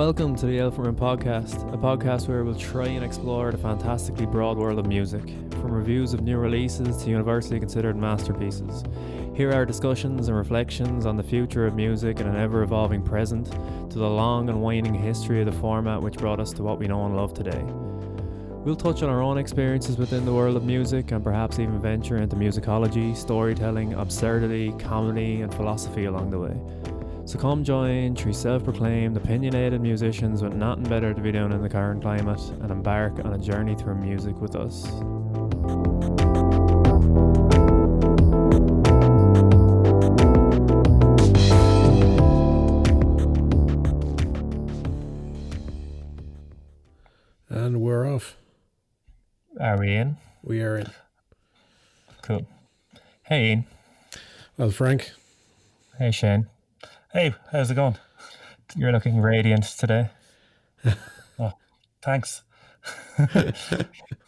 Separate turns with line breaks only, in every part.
Welcome to the Elephant Room Podcast, a podcast where we'll try and explore the fantastically broad world of music, from reviews of new releases to universally considered masterpieces. Here are discussions and reflections on the future of music in an ever-evolving present, to the long and winding history of the format which brought us to what we know and love today. We'll touch on our own experiences within the world of music and perhaps even venture into musicology, storytelling, absurdity, comedy and philosophy along the way. So come join three self-proclaimed, opinionated musicians with nothing better to be doing in the current climate and embark on a journey through music with us.
And we're off.
Are we in?
We are in.
Cool. Hey Ian.
Well, Frank.
Hey Shane.
Hey, how's it going?
You're looking radiant today.
Oh, thanks.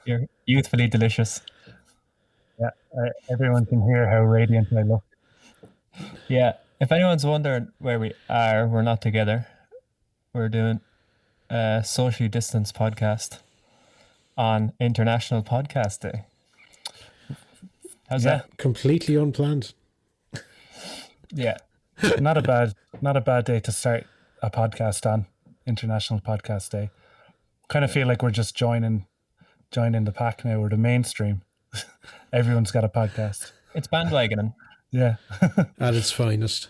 You're youthfully delicious.
Yeah, everyone can hear how radiant I look.
Yeah, if anyone's wondering where we are, we're not together. We're doing a socially distanced podcast on International Podcast Day. How's that?
Completely unplanned.
Yeah.
Not a bad day to start a podcast on International Podcast Day. Kind of feel like we're just joining the pack now. We're the mainstream. Everyone's got a podcast.
It's bandwagoning.
Yeah.
At its finest.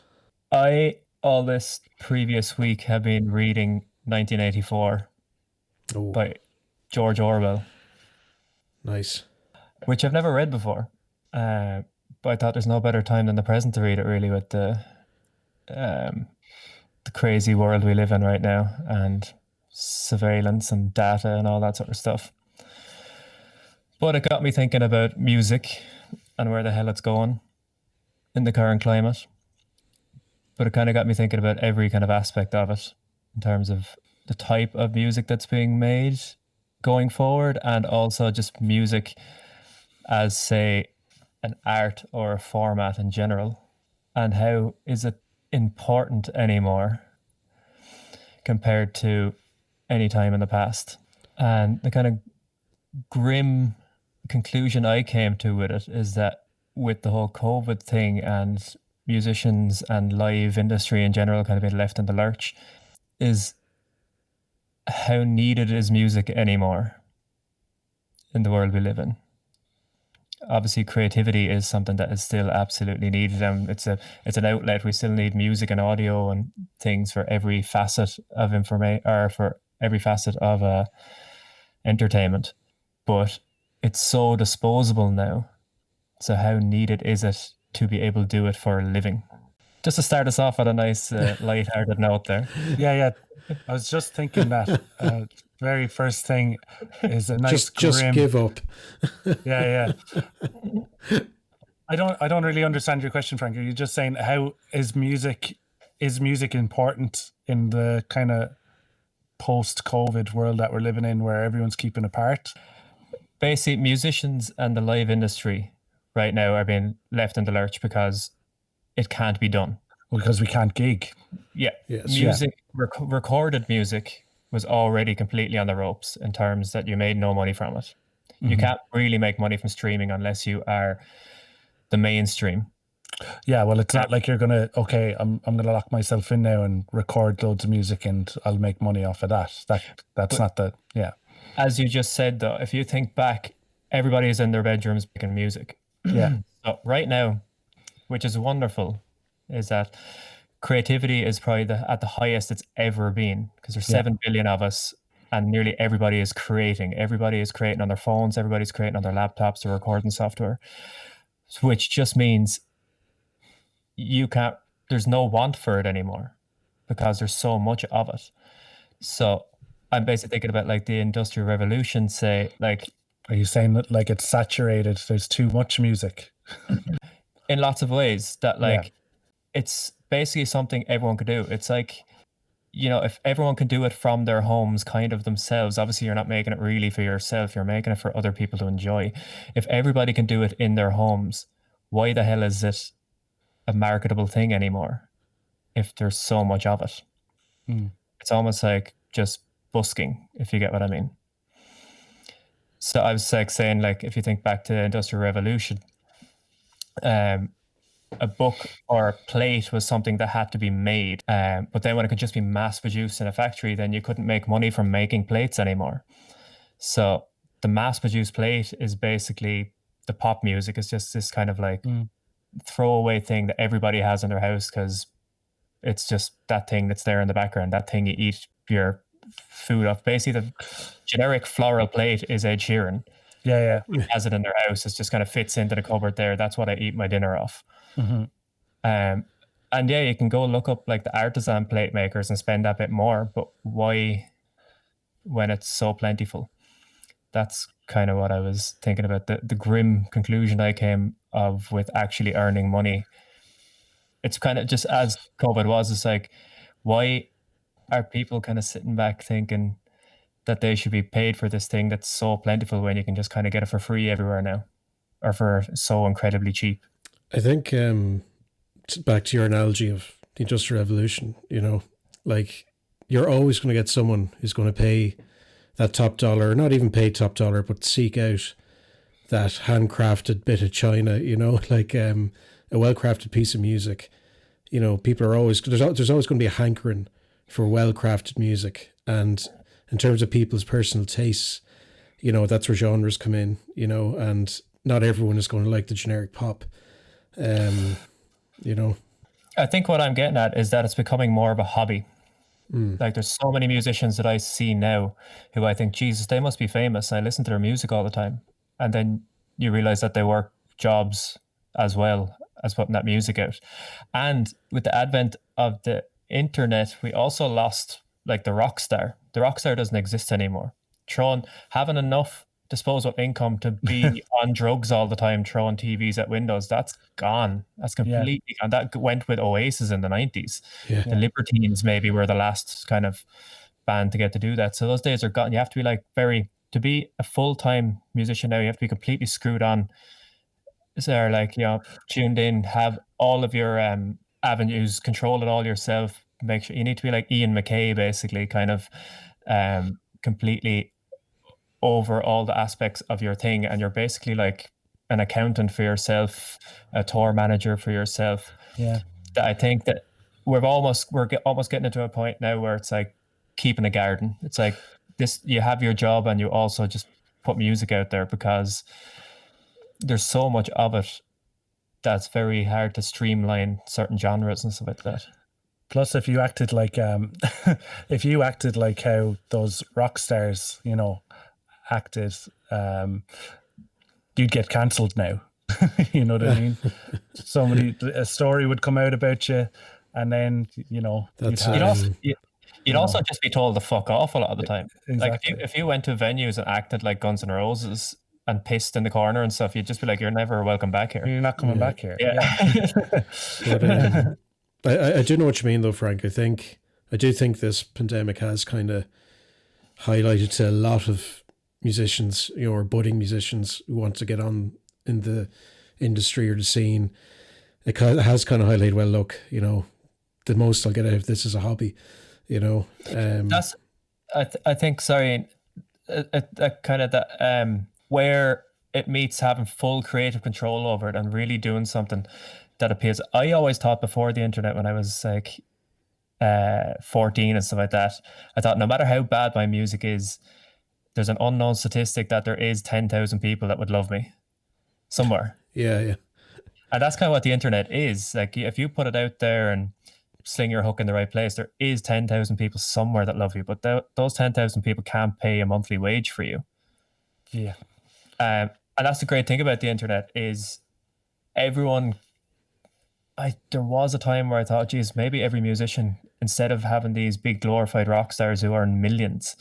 All this previous week have been reading 1984 by George Orwell.
Nice.
Which I've never read before. But I thought there's no better time than the present to read it, really, with the crazy world we live in right now and surveillance and data and all that sort of stuff. But it got me thinking about music and where the hell it's going in the current climate. But it kind of got me thinking about every kind of aspect of it in terms of the type of music that's being made going forward, and also just music as, say, an art or a format in general, and how is it important anymore compared to any time in the past. And the kind of grim conclusion I came to with it is that with the whole COVID thing and musicians and live industry in general kind of being left in the lurch, is how needed is music anymore in the world we live in. Obviously, creativity is something that is still absolutely needed, and it's an outlet. We still need music and audio and things for every facet of information, or for every facet of entertainment. But it's so disposable now. So how needed is it to be able to do it for a living? Just to start us off at a nice light-hearted note there.
Yeah. I was just thinking that very first thing is a nice
just
grim.
Give up.
Yeah. I don't really understand your question, Frank. Are you just saying how is music important in the kind of post-COVID world that we're living in, where everyone's keeping apart?
Basically, musicians and the live industry right now are being left in the lurch because it can't be done.
Because we can't gig.
Yeah.
Yes.
Music, recorded music was already completely on the ropes in terms that you made no money from it. Mm-hmm. You can't really make money from streaming unless you are the mainstream.
Yeah, well, it's not like you're going to, I'm going to lock myself in now and record loads of music and I'll make money off of that. That's not the, yeah.
As you just said, though, if you think back, everybody is in their bedrooms making music.
Yeah.
So right now, which is wonderful, is that creativity is probably at the highest it's ever been, because there's 7 billion of us and nearly everybody is creating. Everybody is creating on their phones. Everybody's creating on their laptops, their recording software, which just means there's no want for it anymore because there's so much of it. So I'm basically thinking about like the Industrial Revolution, say, like...
Are you saying that like it's saturated, there's too much music?
In lots of ways, that like it's basically something everyone could do. It's like, if everyone can do it from their homes kind of themselves, obviously you're not making it really for yourself, you're making it for other people to enjoy. If everybody can do it in their homes, why the hell is it a marketable thing anymore if there's so much of it? It's almost like just busking, if you get what I mean. So I was like saying, like, if you think back to the Industrial Revolution, a book or a plate was something that had to be made. But then when it could just be mass produced in a factory, then you couldn't make money from making plates anymore. So the mass produced plate is basically the pop music. It's just this kind of like throwaway thing that everybody has in their house because it's just that thing that's there in the background, that thing you eat your food off. Basically, the generic floral plate is Ed Sheeran.
Yeah.
Has it in their house. It just kind of fits into the cupboard there. That's what I eat my dinner off. And yeah, you can go look up like the artisan plate makers and spend that bit more, but why when it's so plentiful? That's kind of what I was thinking about. The grim conclusion I came of with actually earning money. It's kind of just as COVID was, it's like, why are people kind of sitting back thinking that they should be paid for this thing that's so plentiful when you can just kind of get it for free everywhere now, or for so incredibly cheap?
I think back to your analogy of the Industrial Revolution, you know, like you're always going to get someone who's going to pay that top dollar, or not even pay top dollar, but seek out that handcrafted bit of china, you know, like a well-crafted piece of music. You know, people are always, there's always going to be a hankering for well-crafted music. And in terms of people's personal tastes, you know, that's where genres come in, you know, and not everyone is going to like the generic pop. You know,
I think what I'm getting at is that it's becoming more of a hobby. Like there's so many musicians that I see now who I think, Jesus, they must be famous. I listen to their music all the time. And then you realize that they work jobs as well as putting that music out. And with the advent of the internet, we also lost like the rock star. The rock star doesn't exist anymore. Having enough disposable income to be on drugs all the time, throwing TVs at windows, that's gone. That's completely gone. That went with Oasis in the 90s.
Yeah.
The Libertines maybe were the last kind of band to get to do that. So those days are gone. You have to be like to be a full-time musician now, you have to be completely screwed on. So like, you know, tuned in, have all of your avenues, control it all yourself. Make sure you need to be like Ian McKay, basically, kind of completely over all the aspects of your thing, and you're basically like an accountant for yourself, a tour manager for yourself.
Yeah,
I think that we're almost getting into a point now where it's like keeping a garden. It's like this: you have your job and you also just put music out there because there's so much of it that's very hard to streamline certain genres and stuff like that.
Plus, if you acted like how those rock stars, you know, acted, you'd get cancelled now. You know what I mean? A story would come out about you, and then, you know,
you'd also just be told to fuck off a lot of the time.
Exactly.
Like if you went to venues and acted like Guns N' Roses and pissed in the corner and stuff, you'd just be like, you're never welcome back here.
You're not coming back here.
Yeah. But, I do know what you mean, though, Frank. I do think this pandemic has kind of highlighted to a lot of musicians, you know, or budding musicians who want to get on in the industry or the scene. It has kind of highlighted, well, look, you know, the most I'll get out of this is a hobby, you know.
That's, I think, sorry, kind of that where it meets having full creative control over it and really doing something that appeals. I always thought before the internet, when I was like 14 and stuff like that, I thought no matter how bad my music is, there's an unknown statistic that there is 10,000 people that would love me somewhere.
Yeah.
And that's kind of what the internet is. Like if you put it out there and sling your hook in the right place, there is 10,000 people somewhere that love you, but those 10,000 people can't pay a monthly wage for you.
Yeah.
And that's the great thing about the internet is everyone. There was a time where I thought, geez, maybe every musician, instead of having these big glorified rock stars who earn millions,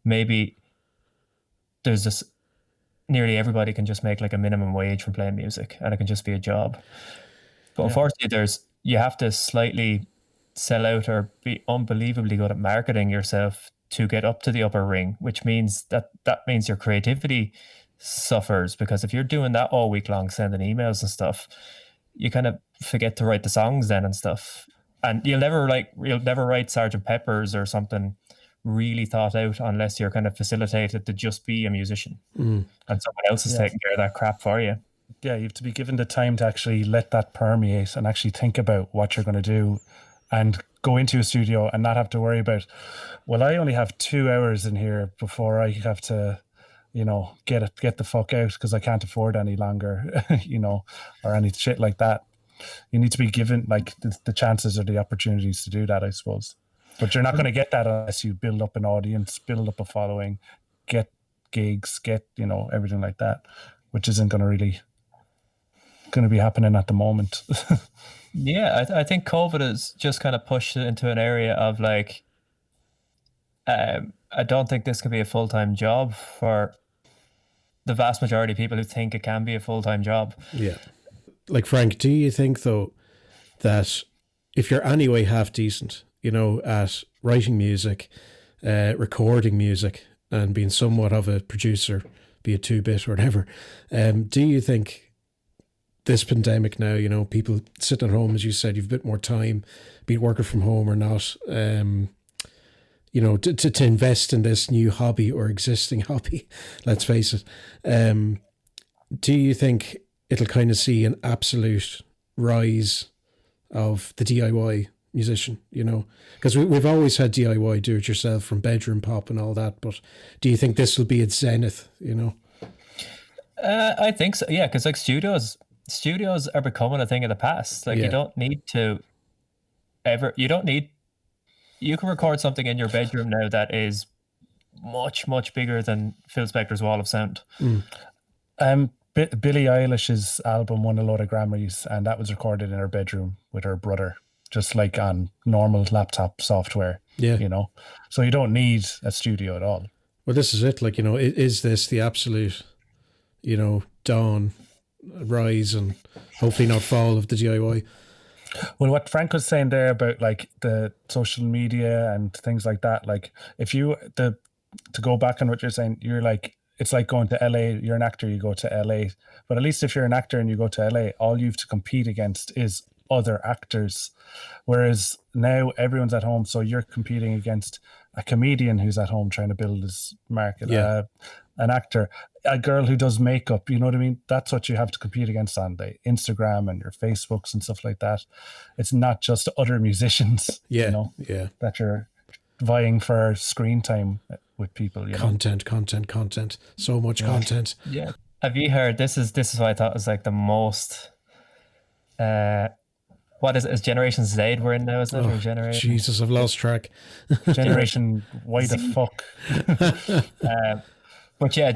maybe there's this, nearly everybody can just make like a minimum wage from playing music and it can just be a job. But unfortunately, you have to slightly sell out or be unbelievably good at marketing yourself to get up to the upper ring, which means that means your creativity suffers, because if you're doing that all week long, sending emails and stuff, you kind of forget to write the songs then and stuff. And you'll never write Sergeant Pepper's or something really thought out unless you're kind of facilitated to just be a musician and someone else is taking care of that crap for you.
Yeah, you have to be given the time to actually let that permeate and actually think about what you're going to do and go into a studio and not have to worry about, well, I only have 2 hours in here before I have to, get the fuck out because I can't afford any longer, or any shit like that. You need to be given like the chances or the opportunities to do that, I suppose. But you're not going to get that unless you build up an audience, build up a following, get gigs, get, everything like that, which isn't going to be happening at the moment.
Yeah, I think COVID has just kind of pushed it into an area of like, I don't think this could be a full-time job for the vast majority of people who think it can be a full-time job.
Yeah. Like, Frank, do you think, though, that if you're anyway half decent, at writing music, recording music, and being somewhat of a producer, be it 2-bit or whatever, do you think this pandemic now, people sitting at home, as you said, you've a bit more time, be it working from home or not, to invest in this new hobby or existing hobby, let's face it, do you think it'll kind of see an absolute rise of the DIY musician, because we've always had DIY, do it yourself, from bedroom pop and all that, but do you think this will be its zenith,
I think so, yeah, because like studios are becoming a thing of the past. Like, you don't need to you can record something in your bedroom now that is much, much bigger than Phil Spector's wall of sound.
Billie Eilish's album won a lot of Grammys, and that was recorded in her bedroom with her brother, just like on normal laptop software. So you don't need a studio at all.
Well, this is it. Like, is this the absolute, dawn, rise, and hopefully not fall of the DIY?
Well, what Frank was saying there about like the social media and things like that, like if you to go back on what you're saying, you're like, it's like going to LA. You're an actor, you go to LA. But at least if you're an actor and you go to LA, all you have to compete against is other actors. Whereas now everyone's at home, so you're competing against a comedian who's at home trying to build his market, an actor, a girl who does makeup, you know what I mean? That's what you have to compete against on the Instagram and your Facebooks and stuff like that. It's not just other musicians, that you're vying for screen time with people.
Content. So much content.
Yeah. Have you heard? This is what I thought was like the most. What is it? Is Generation Z we're in now? Isn't it? Or Generation?
Jesus, I've lost track.
Generation why the fuck?
But yeah,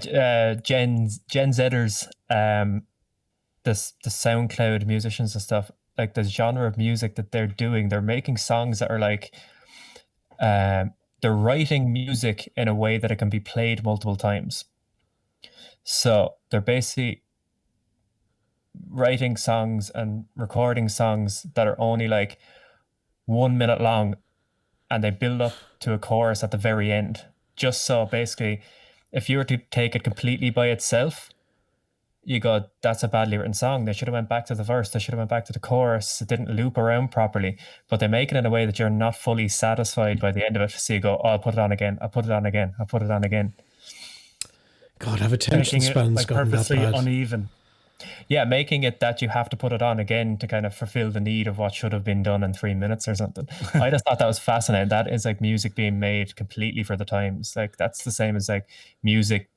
Gen Zers, the SoundCloud musicians and stuff, like the genre of music that they're doing, they're making songs that are like, they're writing music in a way that it can be played multiple times. So they're basically writing songs and recording songs that are only like 1 minute long, and they build up to a chorus at the very end. Just so basically, if you were to take it completely by itself, you go, that's a badly written song. They should have went back to the verse. They should have went back to the chorus. It didn't loop around properly. But they make it in a way that you're not fully satisfied by the end of it. So you go, oh, I'll put it on again. I'll put it on again. I'll put it on again.
God, have attention spans
like
gotten
purposely
that bad?
Uneven.
Yeah, making it that you have to put it on again to kind of fulfill the need of what should have been done in 3 minutes or something. I just thought that was fascinating. That is like music being made completely for the times. Like that's the same as like music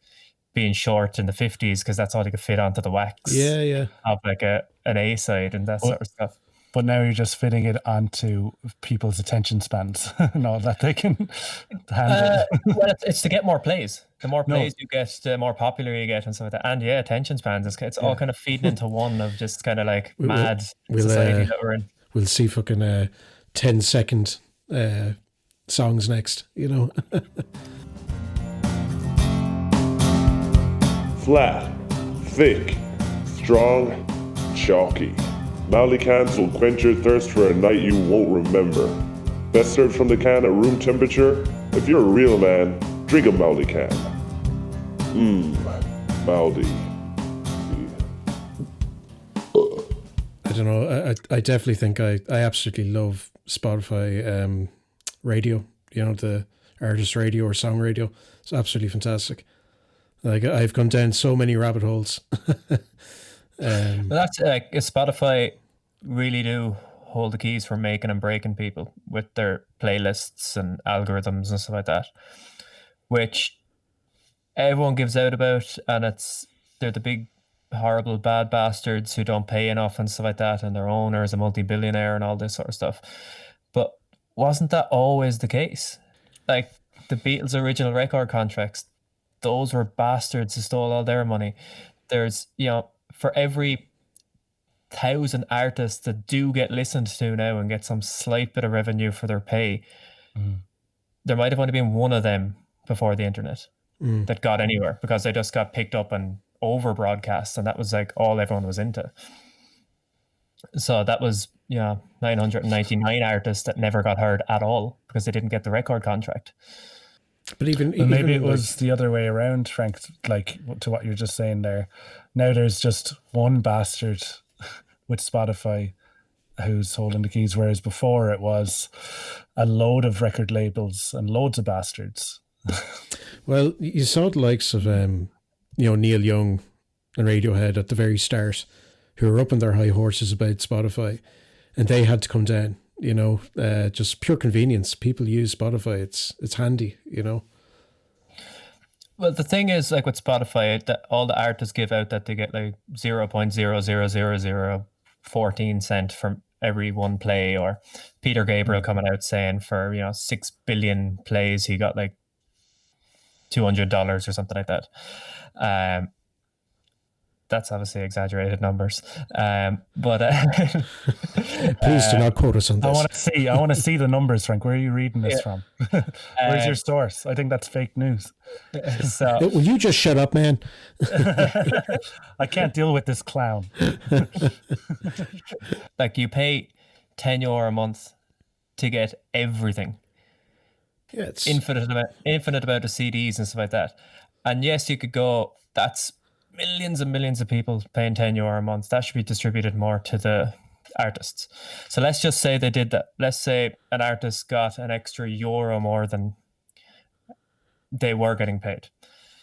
being short in the 50s because that's all you could fit onto the wax.
Yeah.
Of like an A side and that sort of stuff.
But now you're just fitting it onto people's attention spans and all that they can handle.
Well, it's to get more plays. The more plays you get, the more popular you get and stuff like that. And yeah, attention spans. It's all kind of feeding into one of just kind of like mad society that we're in.
We'll see fucking 10-second songs next, you know.
Flat, thick, strong, chalky. Mowldy cans will quench your thirst for a night you won't remember. Best served from the can at room temperature. If you're a real man, drink a Mowldy can. Mowldy.
I don't know. I definitely think I absolutely love Spotify radio. You know, the artist radio or song radio. It's absolutely fantastic. Like, I've gone down so many rabbit holes.
But that's like Spotify really do hold the keys for making and breaking people with their playlists and algorithms and stuff like that, which everyone gives out about, and they're the big horrible bad bastards who don't pay enough and stuff like that, and their owner is a multi-billionaire and all this sort of stuff. But wasn't that always the case? Like the Beatles' original record contracts, those were bastards who stole all their money. There's, for every 1,000 artists that do get listened to now and get some slight bit of revenue for their pay, there might have only been one of them before the internet that got anywhere, because they just got picked up and over broadcast, and that was like all everyone was into. So that was 999 artists that never got heard at all because they didn't get the record contract.
But
maybe it was the other way around, Frank, like to what you're just saying there. Now there's just one bastard with Spotify who's holding the keys, whereas before it was a load of record labels and loads of bastards.
Well, you saw the likes of Neil Young and Radiohead at the very start, who were up on their high horses about Spotify, and they had to come down. Just pure convenience. People use Spotify. It's handy.
Well, the thing is, like with Spotify, that all the artists give out that they get like 0.00014 cent from every one play, or Peter Gabriel coming out saying for 6 billion plays he got like $200 or something like that. That's obviously exaggerated numbers, but
please do not quote us on this.
I want to see the numbers, Frank. Where are you reading this from? Where's your source? I think that's fake news.
So,
will you just shut up, man?
I can't deal with this clown.
Like, you pay €10 a month to get everything.
Yeah, it's
infinite amount of CDs and stuff like that. And yes, you could go, that's millions and millions of people paying €10 a month. That should be distributed more to the artists. So let's just say they did that. Let's say an artist got an extra euro more than they were getting paid.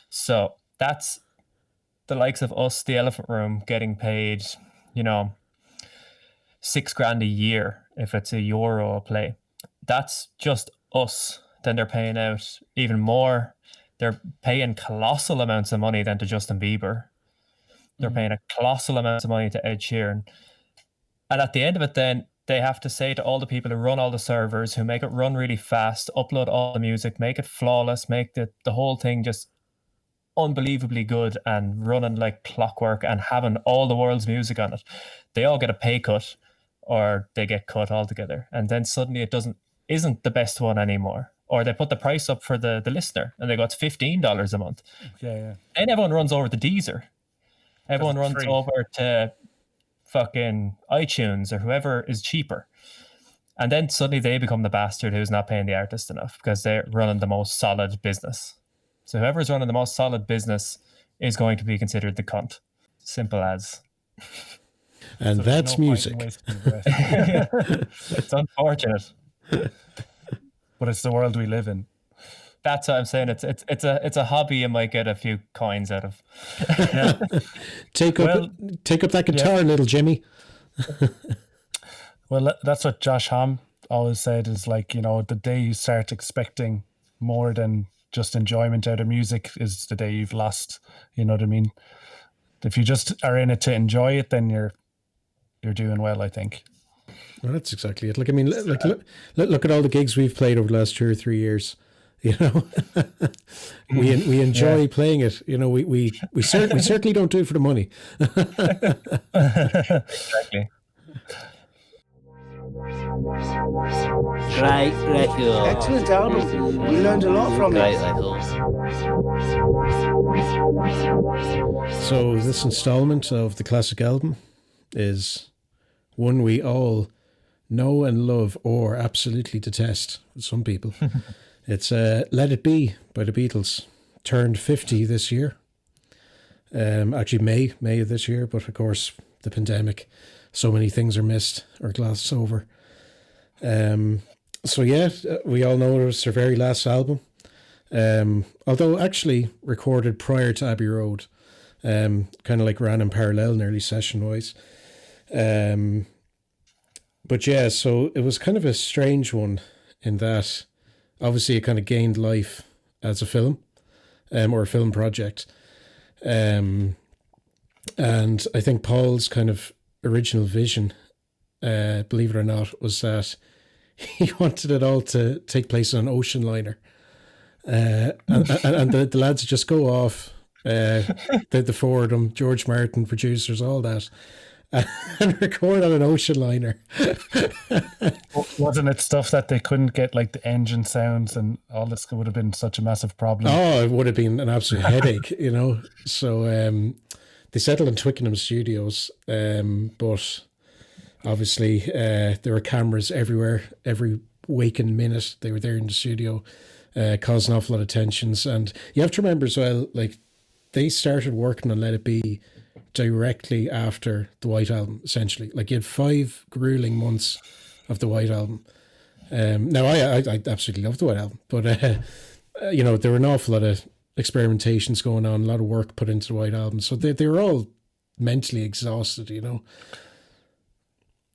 So that's the likes of us, the Elephant Room, getting paid, $6,000 a year if it's €1 a play. That's just us. Then they're paying out even more. They're paying colossal amounts of money then to Justin Bieber. They're paying a colossal amount of money to Ed Sheeran. And at the end of it, then they have to say to all the people who run all the servers, who make it run really fast, upload all the music, make it flawless, make the whole thing just unbelievably good and running like clockwork and having all the world's music on it. They all get a pay cut, or they get cut altogether. And then suddenly it isn't the best one anymore. Or they put the price up for the listener and they go, it's $15 a month.
Yeah.
And everyone runs over to Deezer. Everyone runs
free.
over to fucking iTunes or whoever is cheaper. And then suddenly they become the bastard who's not paying the artist enough because they're running the most solid business. So whoever's running the most solid business is going to be considered the cunt. Simple as.
And so that's music.
It's unfortunate.
But it's the world we live in.
That's what I'm saying. It's a hobby you might get a few coins out of.
Yeah.
Take up that guitar, little Jimmy.
Well, that's what Josh Homme always said, is like, the day you start expecting more than just enjoyment out of music is the day you've lost. You know what I mean? If you just are in it to enjoy it, then you're doing well, I think.
Well, that's exactly it. Like, I mean, look at all the gigs we've played over the last 2 or 3 years. We enjoy playing it. We certainly don't do it for the money.
Exactly.
Great record.
Excellent album. We learned a lot from
Great
it.
record.
So this installment of the classic album is one we all know and love, or absolutely detest, some people. It's Let It Be by the Beatles. Turned 50 this year. Actually May of this year, but of course the pandemic so many things are missed or glossed over. So yeah, we all know it was their very last album. Although actually recorded prior to Abbey Road, kind of like ran in parallel nearly session-wise. But yeah, so it was kind of a strange one in that obviously it kind of gained life as a film, or a film project. And I think Paul's kind of original vision, believe it or not, was that he wanted it all to take place on an ocean liner. And the lads just go off, the four of them, George Martin, producers, all that, and record on an ocean liner.
Wasn't it stuff that they couldn't get, like the engine sounds and all this would have been such a massive problem?
Oh, it would have been an absolute headache, you know. So they settled in Twickenham Studios, but obviously there were cameras everywhere, every waking minute they were there in the studio, causing an awful lot of tensions. And you have to remember as well, like, they started working on Let It Be directly after the White Album, essentially. Like, you had 5 grueling months of the White Album. Now, I absolutely love the White Album, but, you know, there were an awful lot of experimentations going on, a lot of work put into the White Album. So they were all mentally exhausted, you know.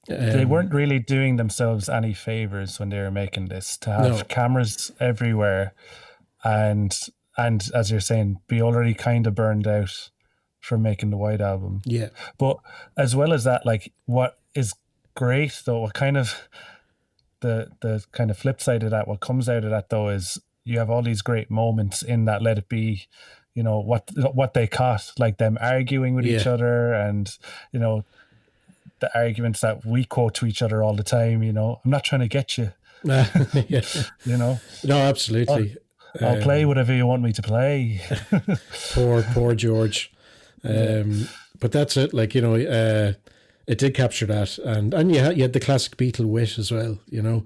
They weren't really doing themselves any favors when they were making this, to have cameras everywhere and as you're saying, be already kind of burned out from making the White Album.
Yeah.
But as well as that, like, what is great though, what kind of the kind of flip side of that, what comes out of that though, is you have all these great moments in that Let It Be, you know, what they caught, like them arguing with each other, and, you know, the arguments that we quote to each other all the time, you know, I'm not trying to get you. You know? No,
absolutely.
I'll play whatever you want me to play.
poor George. But that's it, like, you know, it did capture that, and you had the classic Beatle wit as well, you know.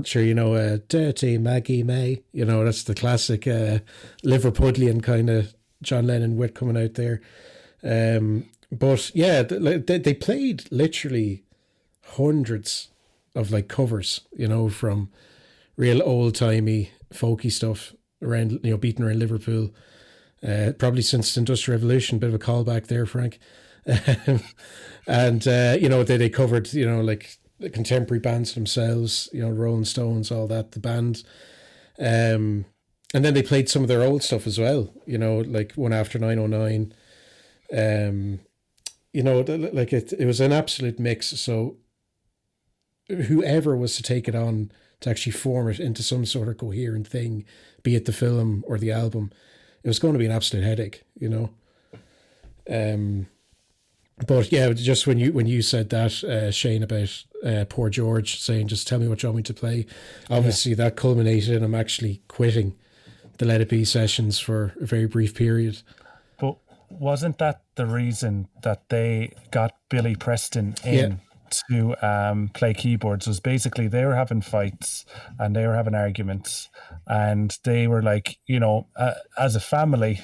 Sure, you know, dirty Maggie May, you know, that's the classic Liverpudlian kind of John Lennon wit coming out there. But yeah, they played literally hundreds of like covers, you know, from real old timey folky stuff around, you know, beating around Liverpool. Probably since the Industrial Revolution, bit of a callback there, Frank. And you know, they covered, you know, like the contemporary bands themselves, you know, Rolling Stones, all that, the band. And then they played some of their old stuff as well, you know, like One After 909. You know, like it was an absolute mix. So whoever was to take it on to actually form it into some sort of coherent thing, be it the film or the album, it was going to be an absolute headache, you know. But yeah, just when you said that, Shane, about poor George saying, just tell me what you want me to play, obviously that culminated in him actually quitting the Let It Be sessions for a very brief period.
But wasn't that the reason that they got Billy Preston in to play keyboards? Was basically they were having fights and they were having arguments, and they were like, you know, as a family,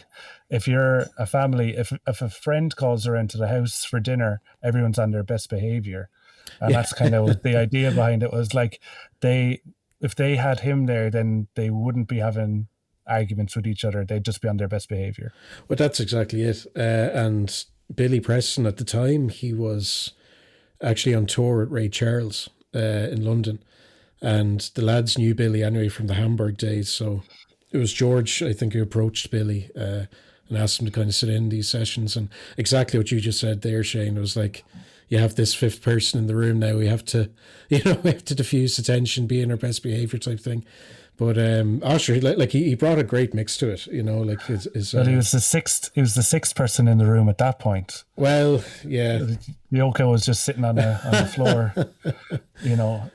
if you're a family, if a friend calls around to the house for dinner, everyone's on their best behavior. And that's kind of the idea behind it, was like, if they had him there, then they wouldn't be having arguments with each other, they'd just be on their best behavior.
Well, that's exactly it. And Billy Preston at the time, he was actually on tour with Ray Charles in London, and the lads knew Billy anyway from the Hamburg days. So it was George, I think, who approached Billy and asked him to kind of sit in these sessions. And exactly what you just said there, Shane, it was like, you have this fifth person in the room now, we have to, you know, we have to diffuse the tension, be in our best behavior type thing. But Osher, like he brought a great mix to it, you know, like his
well, he was the sixth person in the room at that point.
Well, yeah.
Yoko was just sitting on the floor, you know.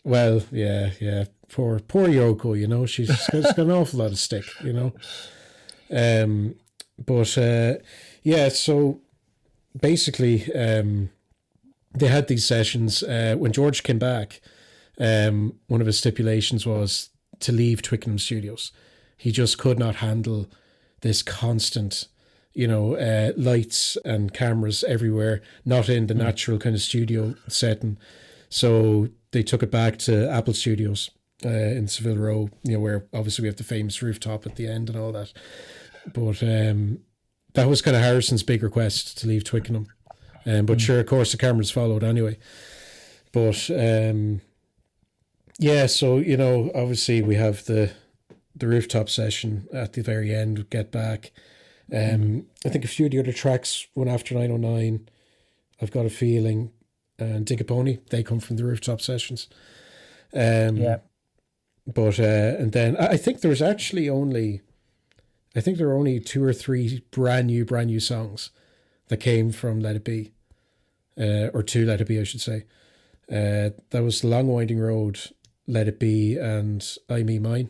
Well, yeah. Poor Yoko, you know, she's got an awful lot of stick, you know. But yeah, so basically they had these sessions. When George came back, one of his stipulations was to leave Twickenham Studios. He just could not handle this constant, lights and cameras everywhere, not in the natural kind of studio setting. So they took it back to Apple Studios in Seville Row, where obviously we have the famous rooftop at the end and all that. But that was kind of Harrison's big request to leave Twickenham. But sure, of course, the cameras followed anyway. But so, obviously we have the rooftop session at the very end, Get Back. I think a few of the other tracks, One After 909, I've Got a Feeling, and Dig a Pony, they come from the rooftop sessions. But and then I think there was actually there were only 2 or 3 brand new songs that came from Let It Be, or to Let It Be, I should say. That was The Long Winding Road, Let It Be, and I Me Mine,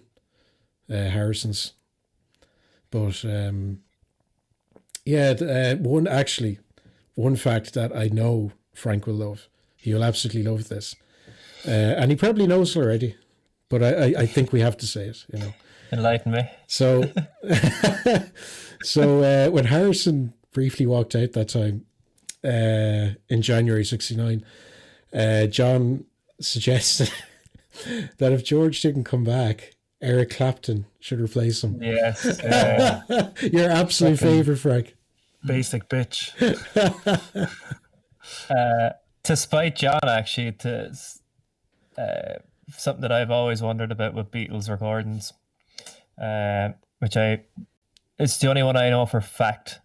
Harrison's. But one fact that I know Frank will love. He'll absolutely love this. And he probably knows already, but I think we have to say it,
Enlighten me.
So, when Harrison briefly walked out that time, in January 1969, John suggested that if George didn't come back, Eric Clapton should replace him.
Yes.
Your absolute favourite, Frank.
Basic bitch.
To spite John, actually, something that I've always wondered about with Beatles recordings, it's the only one I know for fact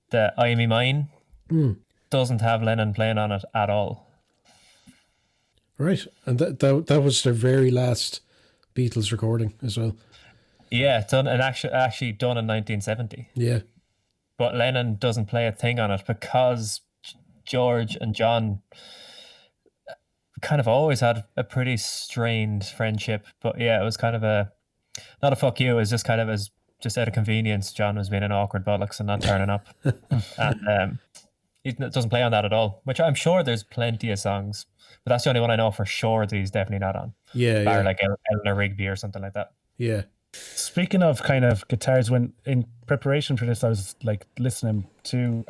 that I Me Mine doesn't have Lennon playing on it at all.
Right, and that was their very last Beatles recording as well.
Yeah, actually done in 1970.
Yeah,
but Lennon doesn't play a thing on it because George and John kind of always had a pretty strained friendship. But yeah, it was kind of not a fuck you. It was just kind of just out of convenience. John was being an awkward bollocks and not turning up, and he doesn't play on that at all. Which I'm sure there's plenty of songs, but that's the only one I know for sure that he's definitely not on.
Yeah,
Bar like Eleanor Rigby or something like that.
Yeah.
Speaking of kind of guitars, when in preparation for this, I was like listening to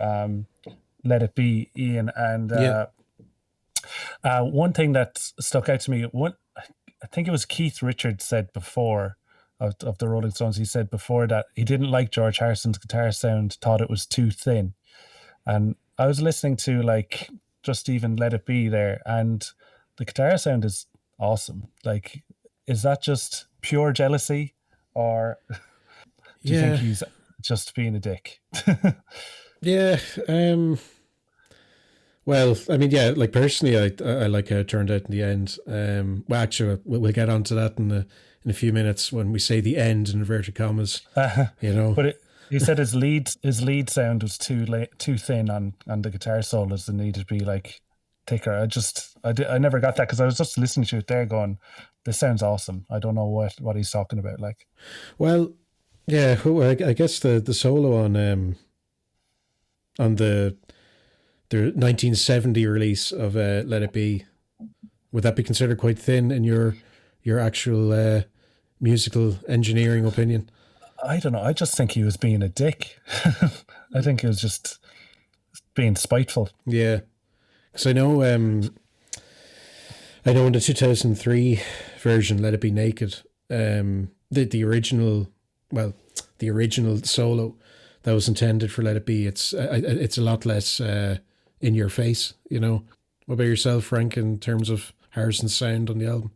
Let It Be, Ian, and one thing that stuck out to me, I think it was Keith Richards said before of the Rolling Stones, he said before that he didn't like George Harrison's guitar sound, thought it was too thin. And I was listening to like just even Let It Be there, and the guitar sound is awesome. Like, is that just pure jealousy, or do you think he's just being a dick?
Yeah. Well, I mean, yeah, like personally, I like how it turned out in the end. Well, actually, we'll get onto that in a few minutes when we say the end in inverted commas.
But he said his lead sound was too thin on the guitar solos and needed to be like thicker. I never got that because I was just listening to it there, going, "This sounds awesome." I don't know what he's talking about. Like,
well, yeah, I guess the solo on the 1970 release of Let It Be, would that be considered quite thin in your actual musical engineering opinion?
I don't know. I just think he was being a dick. I think he was just being spiteful.
Yeah, because I know in the 2003 version, Let It Be Naked, the original solo that was intended for Let It Be, it's a lot less in your face, What about yourself, Frank, in terms of Harrison's sound on the album?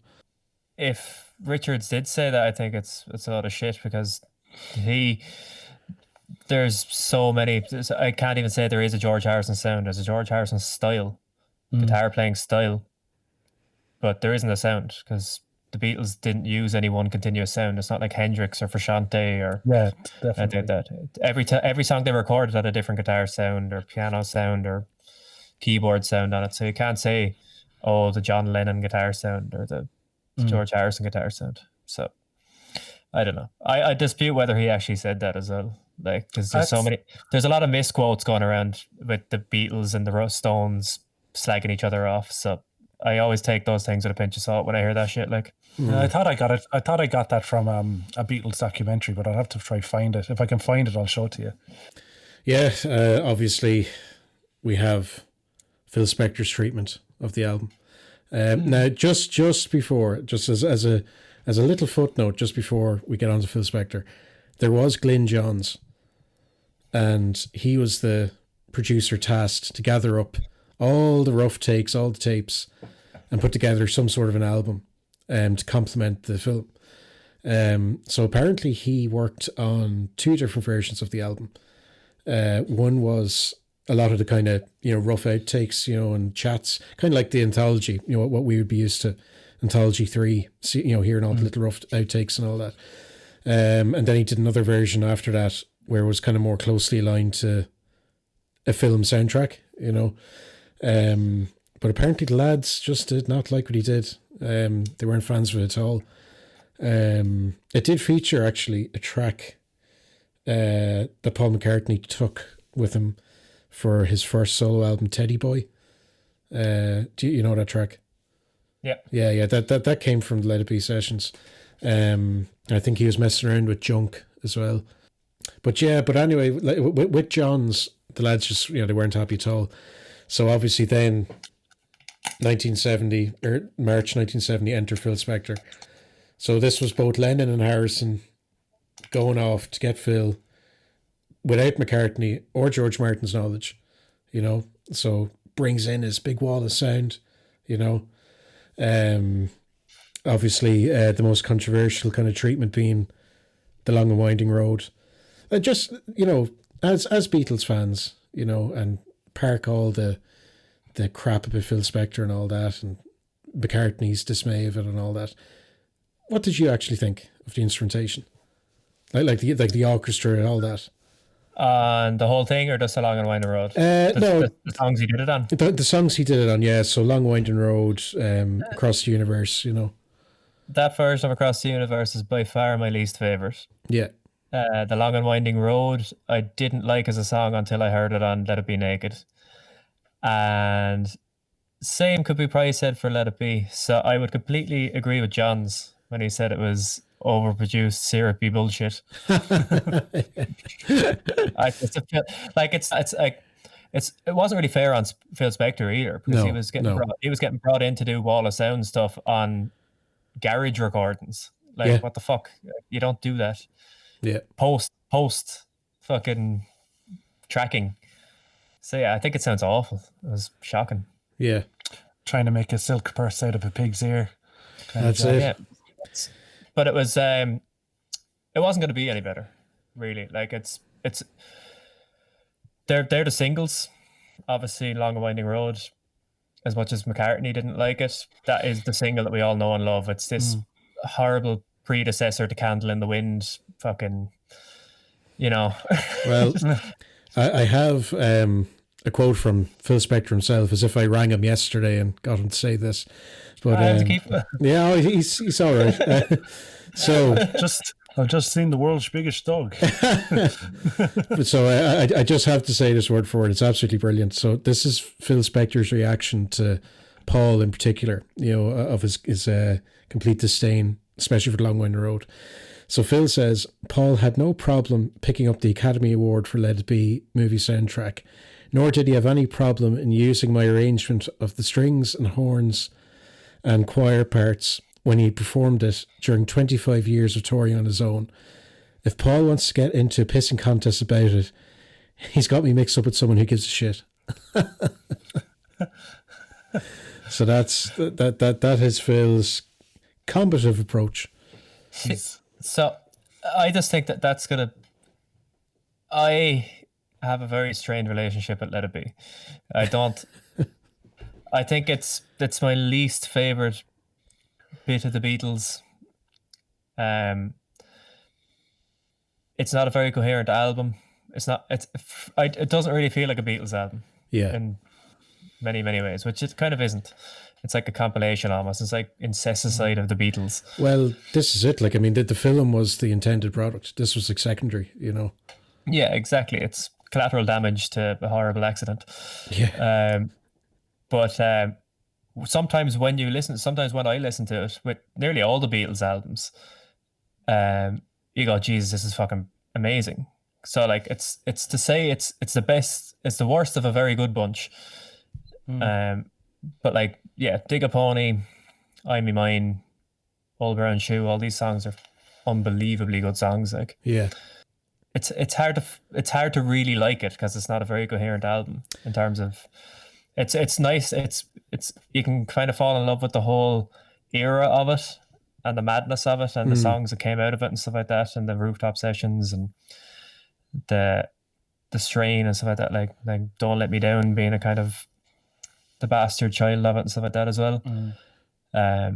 If Richards did say that, I think it's a lot of shit, because there's so many. I can't even say there is a George Harrison sound. There's a George Harrison style, guitar playing style, but there isn't a sound because the Beatles didn't use any one continuous sound. It's not like Hendrix or Frusciante or
definitely
that. Every song they recorded had a different guitar sound or piano sound or keyboard sound on it. So you can't say, oh, the John Lennon guitar sound or the George Harrison guitar sound. So I don't know. I dispute whether he actually said that as well. Like, because there's a lot of misquotes going around with the Beatles and the Stones slagging each other off. So I always take those things with a pinch of salt when I hear that shit. Like,
I thought I got it. I thought I got that from a Beatles documentary, but I'll have to try find it. If I can find it, I'll show it to you.
Yeah, obviously we have Phil Spector's treatment of the album. Now, just before, just as a little footnote, just before we get on to Phil Spector, there was Glyn Johns, and he was the producer tasked to gather up all the rough takes, all the tapes, and put together some sort of an album to complement the film. So apparently he worked on 2 different versions of the album. One was a lot of the kind of, rough outtakes, and chats, kind of like the anthology, what we would be used to, Anthology 3, hearing all the little rough outtakes and all that. And then he did another version after that where it was kind of more closely aligned to a film soundtrack, But apparently the lads just did not like what he did. They weren't fans of it at all. It did feature actually a track that Paul McCartney took with him for his first solo album, Teddy Boy. Do you know that track?
Yeah.
Yeah. That came from the Let It Be sessions. I think he was messing around with Junk as well. But anyway, with Johns, the lads just, they weren't happy at all. So obviously then 1970, or March 1970, enter Phil Spector. So this was both Lennon and Harrison going off to get Phil without McCartney or George Martin's knowledge, so brings in his big wall of sound, obviously the most controversial kind of treatment being The Long and Winding Road. Just, as Beatles fans, and park all the crap about Phil Spector and all that, and McCartney's dismay of it and all that. What did you actually think of the instrumentation? Like the orchestra and all that?
And the whole thing, or just A Long and Winding Road?
No,
the songs he did it on.
The songs he did it on, yeah. So Long Winding Road, Across the Universe,
That version of Across the Universe is by far my least favourite.
Yeah.
The Long and Winding Road, I didn't like as a song until I heard it on Let It Be Naked. And same could be probably said for Let It Be. So I would completely agree with Johns when he said it was overproduced, syrupy bullshit. It wasn't really fair on Phil Spector either, because he was getting brought in to do Wall of Sound stuff on garage recordings. What the fuck? You don't do that.
Yeah.
Post fucking tracking. So yeah, I think it sounds awful. It was shocking.
Yeah.
Trying to make a silk purse out of a pig's ear.
That's it.
Yeah. But it was it wasn't going to be any better, really. They're the singles. Obviously, Long and Winding Road, as much as McCartney didn't like it, that is the single that we all know and love. It's this horrible predecessor to Candle in the Wind, fucking,
Well, I have a quote from Phil Spector himself, as if I rang him yesterday and got him to say this. But yeah, he's all right. So
I've just seen the world's biggest dog.
So I just have to say this word for it. It's absolutely brilliant. So this is Phil Spector's reaction to Paul in particular, of his complete disdain, especially for the Long Winding Road. So Phil says, Paul had no problem picking up the Academy Award for Let It Be movie soundtrack, nor did he have any problem in using my arrangement of the strings and horns and choir parts when he performed it during 25 years of touring on his own. If Paul wants to get into a pissing contest about it, he's got me mixed up with someone who gives a shit. So that is Phil's combative approach.
So I just think that's gonna. I have a very strained relationship with Let It Be. I don't. I think it's my least favorite bit of the Beatles. It's not a very coherent album. It doesn't really feel like a Beatles album.
Yeah.
In many ways, which it kind of isn't. It's like a compilation almost. It's like incesticide of the Beatles.
Well, this is it. The film was the intended product. This was like secondary,
Yeah, exactly. It's collateral damage to a horrible accident.
Yeah.
But sometimes when I listen to it, with nearly all the Beatles albums, you go, Jesus, this is fucking amazing. So like it's to say it's the best, it's the worst of a very good bunch. But like, yeah, Dig a Pony, I Me Mine, Old Brown Shoe, all these songs are unbelievably good songs. Like,
Yeah.
it's hard to really like it because it's not a very coherent album in terms of it's nice. It's you can kind of fall in love with the whole era of it and the madness of it and the songs that came out of it and stuff like that, and the rooftop sessions and the strain and stuff like that. Like Don't Let Me Down being a kind of the bastard child of it and stuff like that as well. Yeah,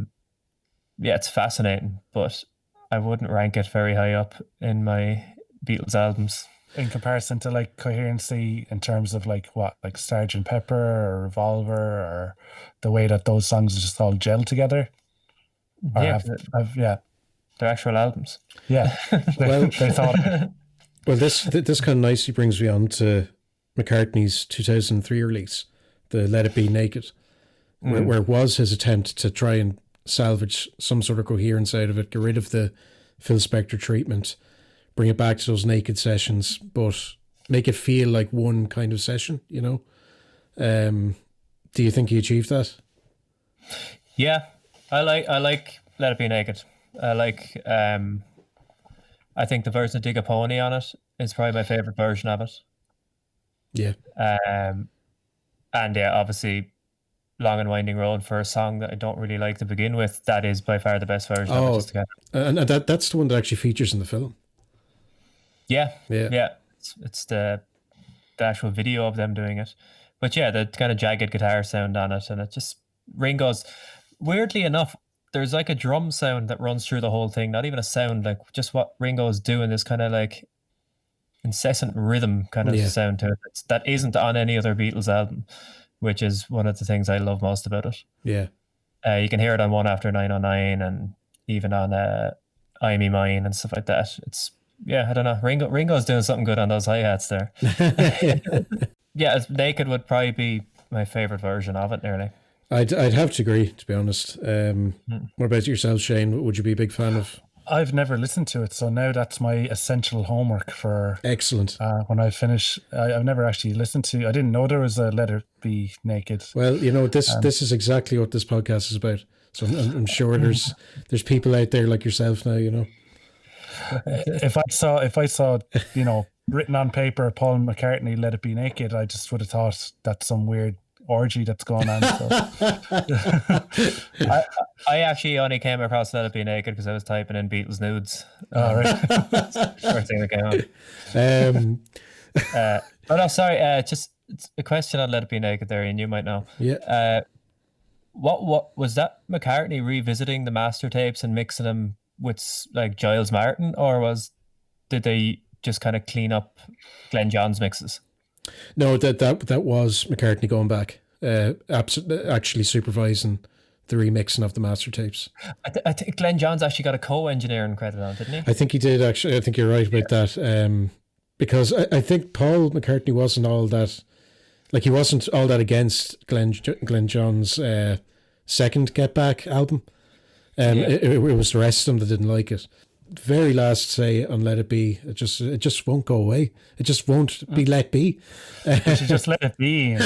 it's fascinating, but I wouldn't rank it very high up in my Beatles albums.
In comparison to like coherency in terms of like what, like Sgt. Pepper or Revolver, or the way that those songs just all gel together. Or
Yeah, they're actual albums.
Yeah.
Well,
they thought.
Well, this kind of nicely brings me on to McCartney's 2003 release, the Let It Be Naked, where it was his attempt to try and salvage some sort of coherence out of it, get rid of the Phil Spector treatment, bring it back to those naked sessions, but make it feel like one kind of session, you know? Do you think he achieved that?
Yeah, I like Let It Be Naked. I think the version of Dig a Pony on it is probably my favorite version of it.
Yeah.
And yeah, obviously, Long and Winding Road, for a song that I don't really like to begin with, that is by far the best version of it. Just together.
And that's the one that actually features in the film.
Yeah. It's the actual video of them doing it. But yeah, the kind of jagged guitar sound on it, and it just, Ringo's, weirdly enough, there's like a drum sound that runs through the whole thing, not even a sound, like just what Ringo's doing, this kind of like incessant rhythm kind of sound to it. That isn't on any other Beatles album, which is one of the things I love most about it.
Yeah.
You can hear it on One After 909 and even on I Me Mine and stuff like that. It's, yeah, I don't know. Ringo's doing something good on those hi-hats there. Yeah, Naked would probably be my favorite version of it, nearly.
I'd have to agree, to be honest. What about yourself, Shane? Would you be a big fan of?
I've never listened to it, so now that's my essential homework for.
Excellent.
When I finish, I've never actually listened to. I didn't know there was a Let It Be Naked.
Well, you know, this is exactly what this podcast is about. So I'm sure there's people out there like yourself now, you know.
If I saw, you know, written on paper, Paul McCartney, Let It Be Naked, I just would have thought that's some weird orgy that's going on. So.
I actually only came across Let It Be Naked because I was typing in Beatles nudes.
Oh, right.
First thing that came up. Oh no, sorry. Just a question on Let It Be Naked there, and you might know.
Yeah.
What was that? McCartney revisiting the master tapes and mixing them with like Giles Martin, or did they just kind of clean up Glenn John's mixes?
No, that was McCartney going back, actually supervising the remixing of the master tapes.
I think Glenn John's actually got a co-engineering credit on, didn't he?
I think he did, actually. I think you're right about that. Because I think Paul McCartney wasn't all that, like he wasn't all that against Glenn John's second Get Back album. It was the rest of them that didn't like it. Very last say on Let It Be, it just won't go away. It just won't be let be.
You should just let it be.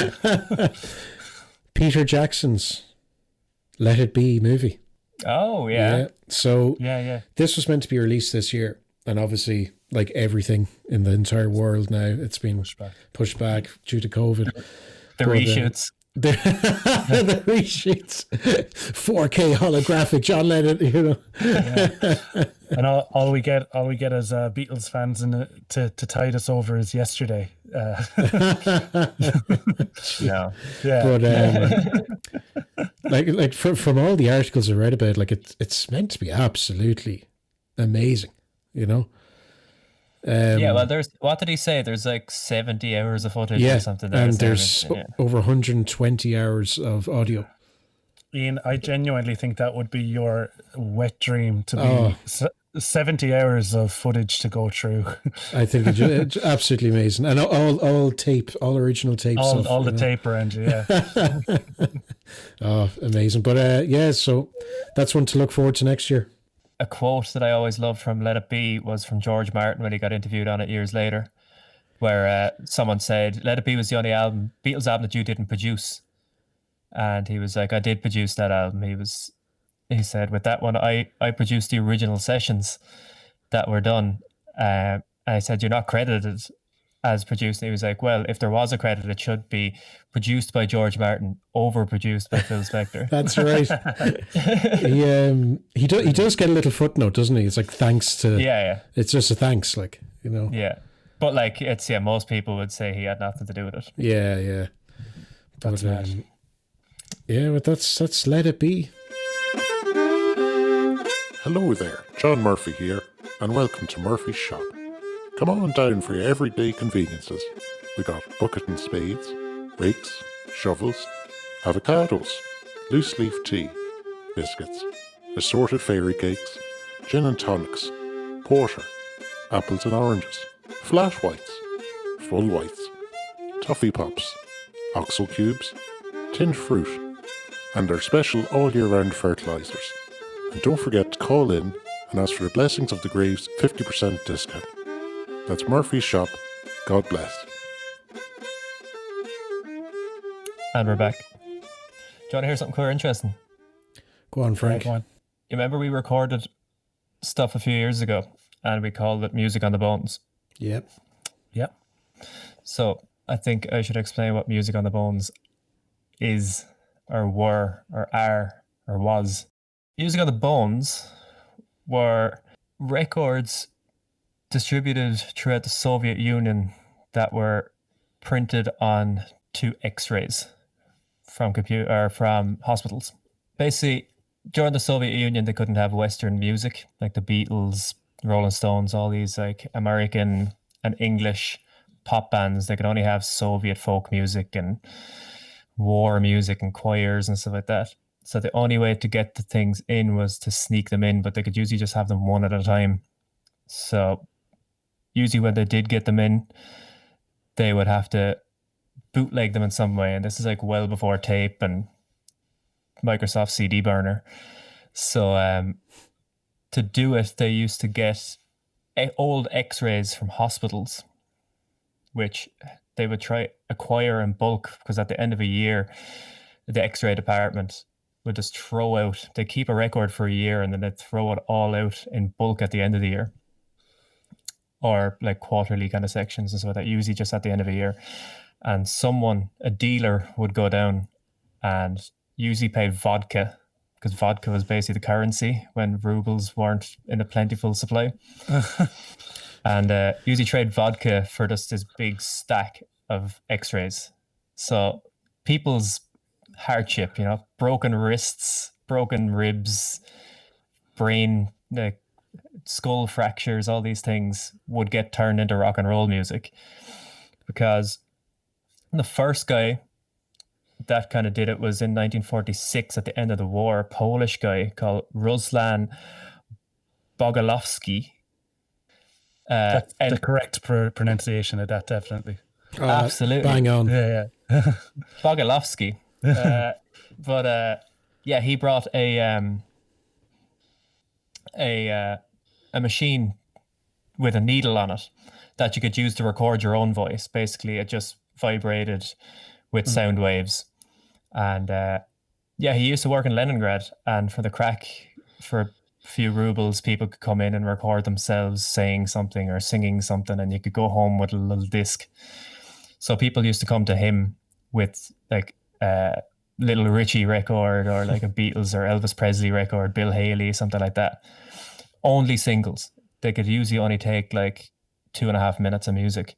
Peter Jackson's Let It Be movie.
Oh yeah.
So this was meant to be released this year, and obviously, like everything in the entire world now, it's been pushed back due to COVID.
The reshoots.
The reshoots, 4K holographic John Lennon, you know.
And all we get as Beatles fans to tide us over is Yesterday.
No.
Yeah.
But like from all the articles I read about, like it's meant to be absolutely amazing, you know.
Well, what did he say? There's like 70 hours of footage or something.
And there's over 120 hours of audio.
Ian, I genuinely think that would be your wet dream to be 70 hours of footage to go through. I think
it's absolutely amazing. And all tape, all original tapes.
All the tape around you, yeah.
Oh, amazing. But so that's one to look forward to next year.
a quote that I always loved from Let It Be was from George Martin when he got interviewed on it years later, where someone said, Let It Be was the only Beatles album that you didn't produce. And he was like, I did produce that album. He said, with that one, I produced the original sessions that were done. And I said, you're not credited as producing. He was like, well, if there was a credit, it should be produced by George Martin, overproduced by Phil Spector.
That's right. He does get a little footnote, doesn't he? It's like thanks to.
Yeah.
It's just a thanks, like, you know.
Yeah, but like most people would say he had nothing to do with it.
Yeah.
That's mad.
Yeah, but that's Let It Be.
Hello there, John Murphy here, and welcome to Murphy's Shop. Come on down for your everyday conveniences. We got bucket and spades, rakes, shovels, avocados, loose leaf tea, biscuits, assorted fairy cakes, gin and tonics, porter, apples and oranges, flat whites, full whites, toffee pops, oxal cubes, tinned fruit, and our special all-year-round fertilisers. And don't forget to call in and ask for the Blessings of the Graves 50% discount. That's Murphy's Shop. God bless.
And we're back. Do you want to hear something quite interesting?
Go on, Frank.
Go on.
You remember we recorded stuff a few years ago and we called it Music on the Bones?
Yep.
Yep.
So I think I should explain what Music on the Bones is, or were, or are, or was. Music on the Bones were records distributed throughout the Soviet Union that were printed on to X-rays from hospitals. Basically, during the Soviet Union, they couldn't have Western music like the Beatles, Rolling Stones, all these like American and English pop bands. They could only have Soviet folk music and war music and choirs and stuff like that. So the only way to get the things in was to sneak them in, but they could usually just have them one at a time. So usually when they did get them in, they would have to bootleg them in some way. And this is like well before tape and Microsoft CD burner. So to do it, they used to get old X-rays from hospitals, which they would try acquire in bulk, because at the end of a year, the X-ray department would just throw out, they keep a record for a year and then they'd throw it all out in bulk at the end of the year, or like quarterly kind of sections and so that, usually just at the end of a year. And a dealer would go down and usually pay vodka, because vodka was basically the currency when rubles weren't in a plentiful supply. And usually trade vodka for just this big stack of X-rays. So people's hardship, broken wrists, broken ribs, brain, skull fractures, all these things would get turned into rock and roll music. Because the first guy that kind of did it was in 1946 at the end of the war, a Polish guy called Ruslan Bogalowski.
That's the correct pronunciation of that, definitely.
Absolutely.
Bang on.
Yeah.
Bogalowski. But he brought a machine with a needle on it that you could use to record your own voice. Basically, it just vibrated with sound waves. And he used to work in Leningrad, and for the crack, for a few rubles, people could come in and record themselves saying something or singing something, and you could go home with a little disc. So people used to come to him with like Little Richie record, or like a Beatles or Elvis Presley record, Bill Haley, something like that. Only singles. They could usually only take like 2.5 minutes of music.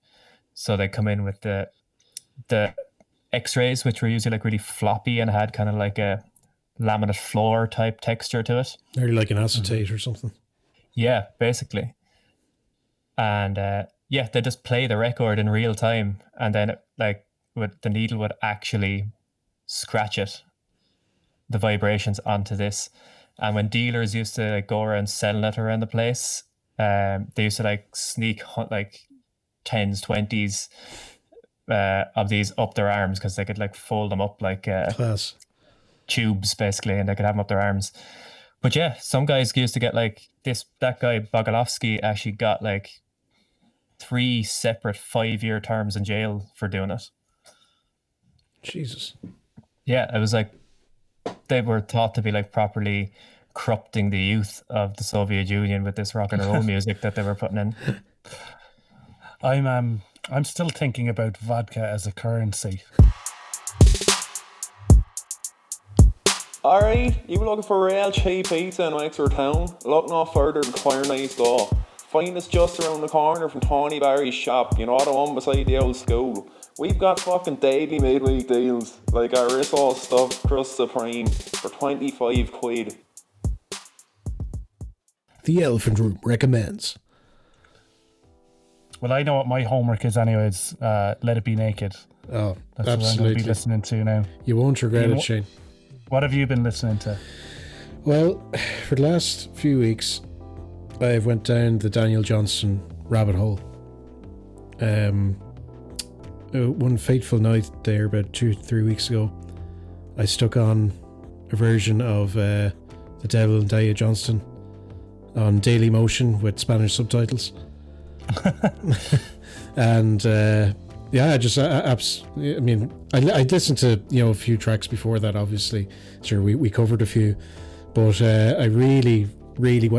So they come in with the X-rays, which were usually like really floppy and had kind of like a laminate floor type texture to it.
Nearly like an acetate or something.
Yeah, basically. And they just play the record in real time, and then the needle would actually scratch the vibrations onto this. And when dealers used to go around selling it around the place, they used to sneak 10s, 20s of these up their arms, because they could fold them up like
Class.
tubes basically, and they could have them up their arms. But yeah, some guys used to get like that guy Bogolovsky actually got like 3 separate 5-year terms in jail for doing it.
Jesus.
Yeah, it was like they were thought to be like properly corrupting the youth of the Soviet Union with this rock and roll music that they were putting in.
I'm still thinking about vodka as a currency.
Alright, you looking for real cheap pizza in Wexford town? Look no further than Quare Nice Go. Find us just around the corner from Tony Barry's shop, you know, the one beside the old school. We've got fucking daily midweek deals, like our risol stuffed crust supreme for 25 quid.
The Elephant Room recommends.
Well, I know what my homework is anyways. Let It Be Naked.
Oh,
That's what I'm going to
absolutely.
be listening to now.
You won't regret it, Shane.
What have you been listening to?
Well, for the last few weeks, I've went down the Daniel Johnston rabbit hole. One fateful night there, about 2-3 weeks ago, I stuck on a version of The Devil and Daya Johnston on Daily Motion with Spanish subtitles. And yeah, I just I mean, I listened to a few tracks before that. Obviously, sure, we covered a few, but I really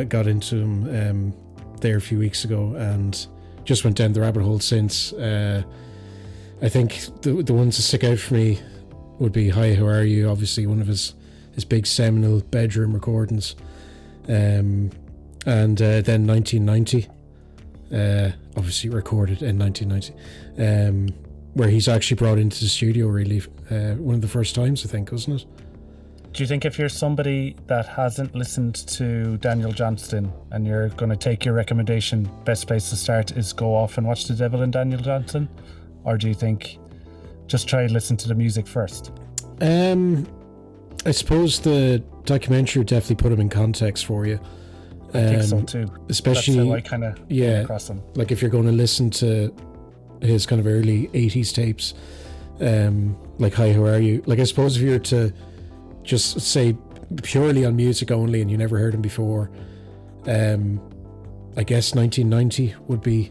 got into them there a few weeks ago, and just went down the rabbit hole since. I think the ones that stick out for me would be "Hi, How Are You?" Obviously, one of his big seminal bedroom recordings, and then 1990. Obviously recorded in 1990, where he's actually brought into the studio really one of the first times, I think, wasn't it?
Do you think if you're somebody that hasn't listened to Daniel Johnston and you're going to take your recommendation, best place to start is go off and watch The Devil and Daniel Johnston? Or do you think just try and listen to the music first?
I suppose the documentary would definitely put him in context for you.
I think so too.
Especially,
that's how I kind of came across him.
Like if you're going to listen to his kind of early 80s tapes, like "Hi, How Are You?" Like I suppose if you were to just say purely on music only and you never heard him before, I guess 1990 would be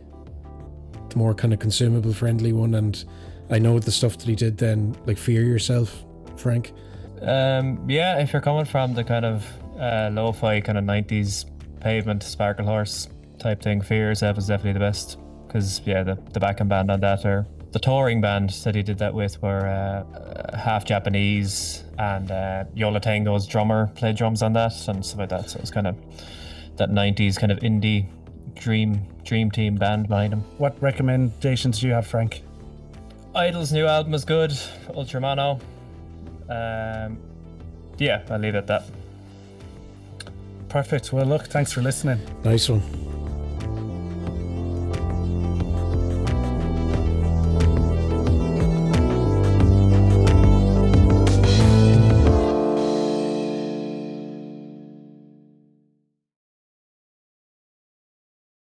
the more kind of consumable friendly one. And I know the stuff that he did then, like Fear Yourself, Frank.
Yeah, if you're coming from the kind of lo-fi kind of 90s pavement sparkle horse type thing, Fear Yourself is definitely the best, because yeah, the backing band on that, or the touring band that he did that with, were half Japanese, and Yola Tango's drummer played drums on that and stuff like that. So it's kind of that 90s kind of indie dream team band behind him.
What recommendations do you have, Frank?
Idol's new album is good, Ultramano. Yeah, I'll leave it at that.
Perfect. Well, look, thanks for listening.
Nice one.